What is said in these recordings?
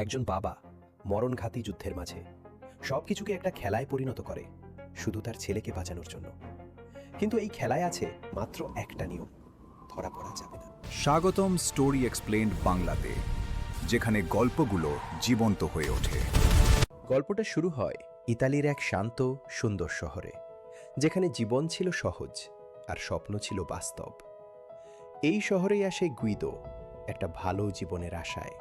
একজন বাবা মরণঘাতী যুদ্ধের মাঝে সবকিছুকে একটা খেলায় পরিণত করে শুধু তার ছেলেকে বাঁচানোর জন্য। কিন্তু এই খেলায় আছে মাত্র একটা নিয়ম, ধরা পড়া যাবে না। স্বাগতম স্টোরি এক্সপ্লেইনড বাংলাতে, যেখানে গল্পগুলো জীবন্ত হয়ে ওঠে। গল্পটা শুরু হয় ইতালির এক শান্ত সুন্দর শহরে, যেখানে জীবন ছিল সহজ আর স্বপ্ন ছিল বাস্তব। এই শহরেই আসে গুইদো, একটা ভালো জীবনের আশায়।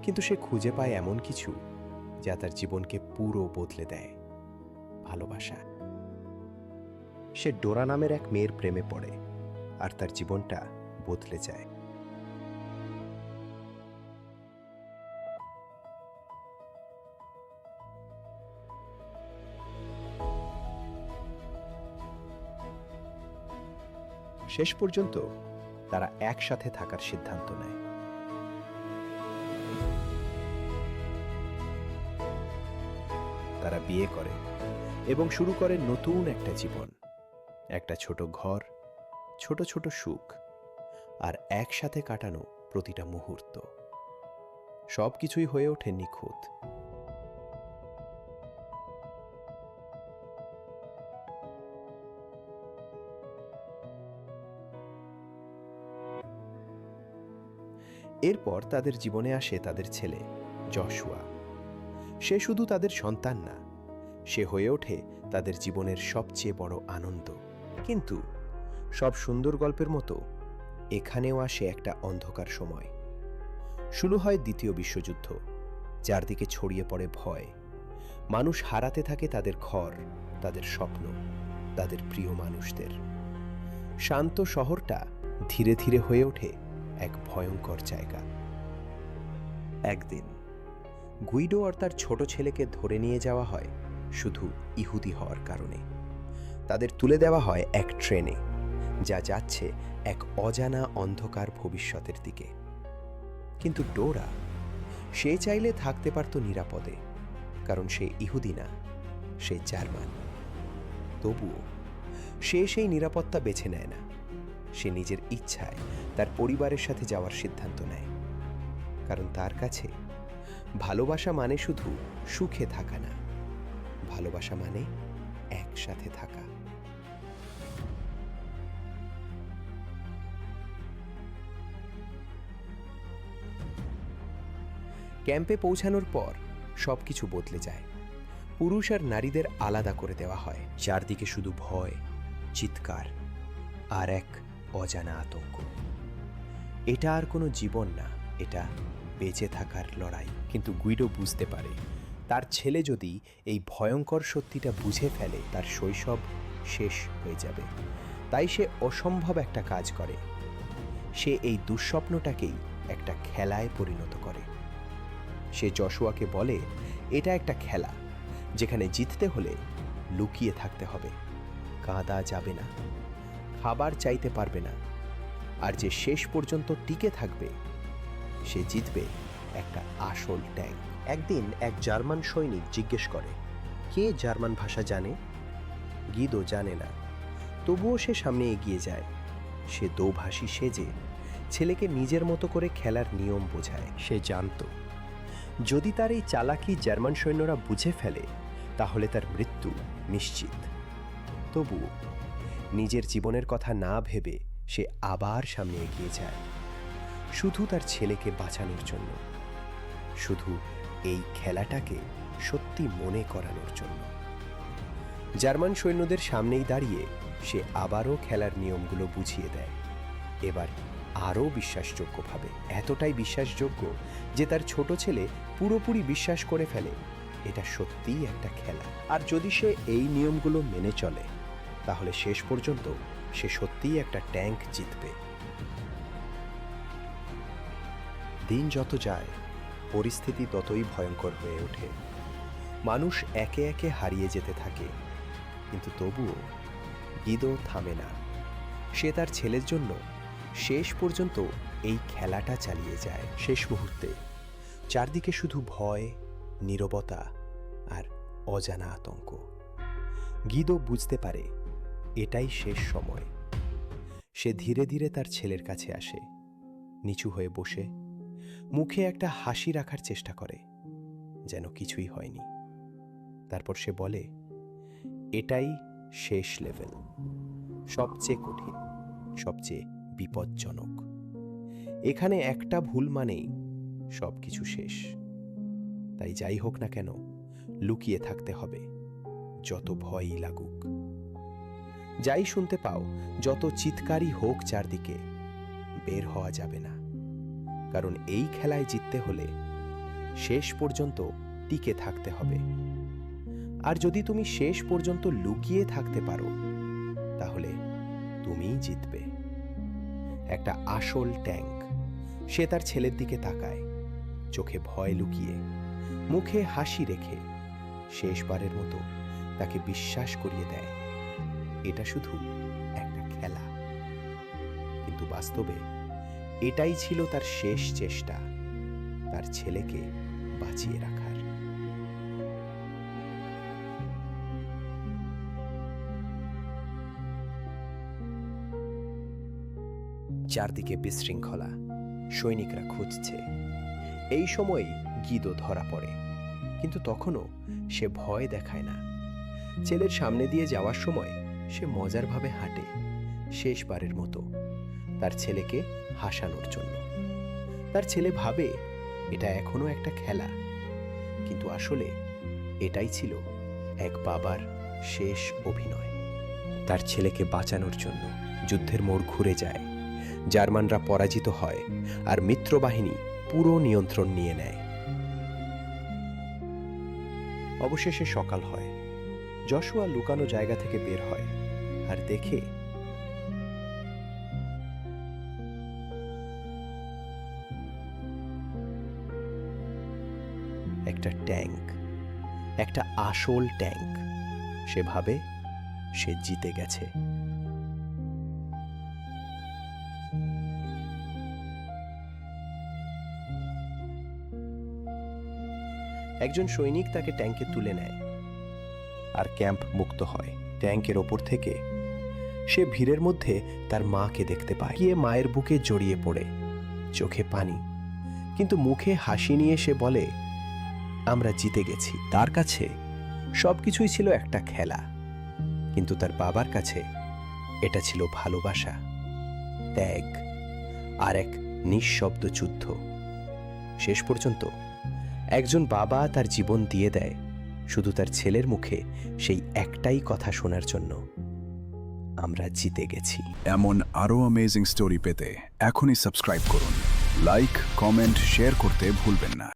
কিন্তু সে খুঁজে পায় এমন কিছু যা তার জীবনকে পুরো বদলে দেয়, ভালোবাসা। সে ডোরা নামের এক মেয়ের প্রেমে পড়ে আর তার জীবনটা বদলে যায়। শেষ পর্যন্ত তারা একসাথে থাকার সিদ্ধান্ত নেয়। তারা বিয়ে করে এবং শুরু করে নতুন একটা জীবন, একটা ছোট ঘর, ছোট ছোট সুখ আর একসাথে কাটানো প্রতিটা মুহূর্ত। সবকিছুই হয়ে ওঠে নিখুঁত। এরপর তাদের জীবনে আসে তাদের ছেলে জশুয়া। সে শুধু তাদের সন্তান না, সে হয়ে ওঠে তাদের জীবনের সবচেয়ে বড় আনন্দ। কিন্তু সব সুন্দর গল্পের মতো এখানেও আসে একটা অন্ধকার সময়। শুরু হয় দ্বিতীয় বিশ্বযুদ্ধ, যার দিকে ছড়িয়ে পড়ে ভয়। মানুষ হারাতে থাকে তাদের ঘর, তাদের স্বপ্ন, তাদের প্রিয় মানুষদের। শান্ত শহরটা ধীরে ধীরে হয়ে ওঠে এক ভয়ঙ্কর জায়গা। একদিন গুইডো আর তার ছোট ছেলেকে ধরে নিয়ে যাওয়া হয় শুধু ইহুদি হওয়ার কারণে। তাদের তুলে দেওয়া হয় এক ট্রেনে, যা যাচ্ছে এক অজানা অন্ধকার ভবিষ্যতের দিকে। কিন্তু ডোরা, সে চাইলে থাকতে পারত নিরাপদে, কারণ সে ইহুদি না, সে জার্মান। তবুও সে সেই নিরাপত্তা বেছে নেয় না। সে নিজের ইচ্ছায় তার পরিবারের সাথে যাওয়ার সিদ্ধান্ত নেয়, কারণ তার কাছে ভালোবাসা মানে শুধু সুখে থাকা না, ভালোবাসা মানে একসাথে থাকা। ক্যাম্পে পৌঁছানোর পর সবকিছু বদলে যায়। পুরুষ আর নারীদের আলাদা করে দেওয়া হয়। চারদিকে শুধু ভয়, চিৎকার আর এক অজানা আতঙ্ক। এটা আর কোনো জীবন না, এটা বেঁচে থাকার লড়াই। কিন্তু গুইডো বুঝতে পারে, তার ছেলে যদি এই ভয়ঙ্কর সত্যিটা বুঝে ফেলে, তার শৈশব শেষ হয়ে যাবে। তাই সে অসম্ভব একটা কাজ করে। সে এই দুঃস্বপ্নটাকেই একটা খেলায় পরিণত করে। সে জশুয়াকে বলে, এটা একটা খেলা, যেখানে জিততে হলে লুকিয়ে থাকতে হবে, কাঁদা যাবে না, খাবার চাইতে পারবে না, আর যে শেষ পর্যন্ত টিকে থাকবে সে জিতবে একটা আসল ট্যাঙ্ক। একদিন এক জার্মান সৈনিক জিজ্ঞেস করে, কে জার্মান ভাষা জানে? গিদো জানে না, তবুও সে সামনে এগিয়ে যায়। সে দোভাষী সেজে ছেলেকে নিজের মতো করে খেলার নিয়ম বোঝায়। সে জানত, যদি তার এই চালাকি জার্মান সৈন্যরা বুঝে ফেলে, তাহলে তার মৃত্যু নিশ্চিত। তবুও নিজের জীবনের কথা না ভেবে সে আবার সামনে এগিয়ে যায়, শুধু তার ছেলেকে বাঁচানোর জন্য, শুধু এই খেলাটাকে সত্যি মনে করানোর জন্য। জার্মান সৈন্যদের সামনেই দাঁড়িয়ে সে আবারও খেলার নিয়মগুলো বুঝিয়ে দেয়, এবার আরও বিশ্বাসযোগ্যভাবে। এতটাই বিশ্বাসযোগ্য যে তার ছোট ছেলে পুরোপুরি বিশ্বাস করে ফেলে এটা সত্যিই একটা খেলা। আর যদি সে এই নিয়মগুলো মেনে চলে, তাহলে শেষ পর্যন্ত সে সত্যিই একটা ট্যাঙ্ক জিতবে। দিন যত যায়, পরিস্থিতি ততই ভয়ঙ্কর হয়ে ওঠে। মানুষ একে একে হারিয়ে যেতে থাকে, কিন্তু তবুও গিদো থামে না। সে তার ছেলের জন্য শেষ পর্যন্ত এই খেলাটা চালিয়ে যায়। শেষ মুহূর্তে চারদিকে শুধু ভয়, নীরবতা আর অজানা আতঙ্ক। গিদো বুঝতে পারে এটাই শেষ সময়। সে ধীরে ধীরে তার ছেলের কাছে আসে, নিচু হয়ে বসে মুখে একটা হাসি রাখার চেষ্টা করে, যেন কিছুই হয়নি। তারপর সে বলে, এটাই শেষ লেভেল, সবচেয়ে কঠিন, সবচেয়ে বিপজ্জনক। এখানে একটা ভুল মানেই সব কিছু শেষ। তাই যাই হোক না কেন, লুকিয়ে থাকতে হবে, যত ভয়ই লাগুক। যাই শুনতে পাও, যত চিৎকারই হোক চারদিকে, বের হওয়া যাবে না। কারণ এই খেলায় জিততে হলে শেষ পর্যন্ত টিকে থাকতে হবে। আর যদি তুমি শেষ পর্যন্ত লুকিয়ে থাকতে পারো, তাহলে তুমিই জিতবে। একটা আসল ট্যাঙ্ক। সে তার ছেলের দিকে তাকায়, চোখে ভয় লুকিয়ে, মুখে হাসি রেখে শেষবারের মতো তাকে বিশ্বাস করিয়ে দেয় এটা শুধু একটা খেলা। কিন্তু বাস্তবে এটাই ছিল তার শেষ চেষ্টা, তার ছেলেকে বাঁচিয়ে রাখার। চারদিকে বিশৃঙ্খলা, সৈনিকরা খুঁজছে। এই সময়ই গিদো ধরা পড়ে, কিন্তু তখনও সে ভয় দেখায় না। ছেলের সামনে দিয়ে যাওয়ার সময় সে মজারভাবে হাঁটে, শেষবারের মতো তার ছেলেকে হাসানোর জন্য। তার ছেলে ভাবে এটা এখনো একটা খেলা, কিন্তু আসলে এটাই ছিল এক বাবার শেষ অভিনয়। তার ছেলেকে বাঁচানোর জন্য যুদ্ধের মোড় ঘুরে যায়। জার্মানরা পরাজিত হয় আর মিত্রবাহিনী পুরো নিয়ন্ত্রণ নিয়ে নেয়। অবশেষে সকাল হয়। যশোয়া লুকানো জায়গা থেকে বের হয় আর দেখে একটা ট্যাঙ্ক, একটা আসল ট্যাঙ্ক। সে ভাবে সে জিতে গেছে। একজন সৈনিক তাকে ট্যাঙ্কে তুলে নেয় আর ক্যাম্প মুক্ত হয়। ট্যাঙ্কের ওপর থেকে সে ভিড়ের মধ্যে তার মাকে দেখতে পায়। গিয়ে মায়ের বুকে জড়িয়ে পড়ে, চোখে পানি, কিন্তু মুখে হাসি নিয়ে সে বলে, আমরা জিতে গেছি। তার কাছে সবকিছুই ছিল একটা খেলা, কিন্তু তার বাবার কাছে এটা ছিল ভালোবাসা, ত্যাগ আর এক নিঃশব্দ যুদ্ধ। শেষ পর্যন্ত একজন বাবা তার জীবন দিয়ে দেয় শুধু তার ছেলের মুখে সেই একটাই কথা শোনার জন্য, আমরা জিতে গেছি। এমন আরও অ্যামেজিং স্টোরি পেতে এখনই সাবস্ক্রাইব করুন। লাইক, কমেন্ট, শেয়ার করতে ভুলবেন না।